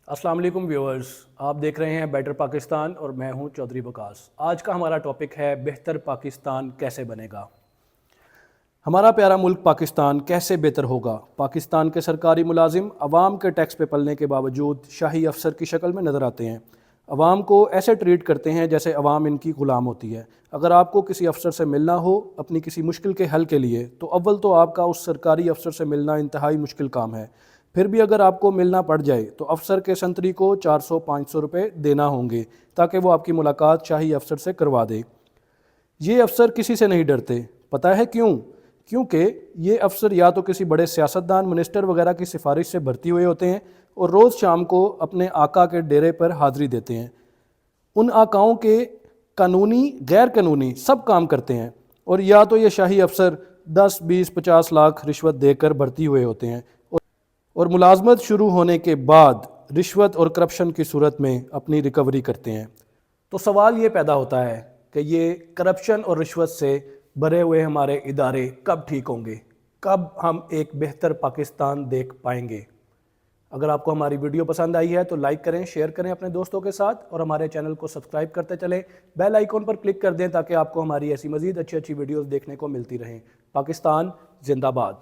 अस्सलाम वालेकुम व्यूअर्स, आप देख रहे हैं बेटर पाकिस्तान और मैं हूं चौधरी बकास। आज का हमारा टॉपिक है बेहतर पाकिस्तान कैसे बनेगा। हमारा प्यारा मुल्क पाकिस्तान कैसे बेहतर होगा। पाकिस्तान के सरकारी मुलाजिम अवाम के टैक्स पे पलने के बावजूद शाही अफसर की शक्ल में नज़र आते हैं। अवाम को ऐसे ट्रीट करते हैं जैसे अवाम इनकी ग़ुलाम होती है। अगर आपको किसी अफसर से मिलना हो अपनी किसी मुश्किल के हल के लिए, तो अव्वल तो आपका उस सरकारी अफसर से मिलना इंतहाई मुश्किल काम है। फिर भी अगर आपको मिलना पड़ जाए तो अफसर के संतरी को 400-500 रुपये देना होंगे ताकि वो आपकी मुलाकात शाही अफसर से करवा दे। ये अफसर किसी से नहीं डरते, पता है क्यों? क्योंकि ये अफसर या तो किसी बड़े सियासतदान मिनिस्टर वगैरह की सिफारिश से भर्ती हुए होते हैं और रोज़ शाम को अपने आका के डेरे पर हाज़िरी देते हैं। उन आकाओं के कानूनी गैर कानूनी सब काम करते हैं, और या तो ये शाही अफसर 10, 20, 50 लाख रिश्वत देकर भर्ती हुए होते हैं और मुलाजमत शुरू होने के बाद रिश्वत और करप्शन की सूरत में अपनी रिकवरी करते हैं। तो सवाल ये पैदा होता है कि ये करप्शन और रिश्वत से भरे हुए हमारे इदारे कब ठीक होंगे, कब हम एक बेहतर पाकिस्तान देख पाएंगे। अगर आपको हमारी वीडियो पसंद आई है तो लाइक करें, शेयर करें अपने दोस्तों के साथ और हमारे चैनल को सब्सक्राइब करते चलें। बेल आइकॉन पर क्लिक कर दें ताकि आपको हमारी ऐसी मज़ीद अच्छी अच्छी वीडियोज़ देखने को मिलती रहें। पाकिस्तान जिंदाबाद।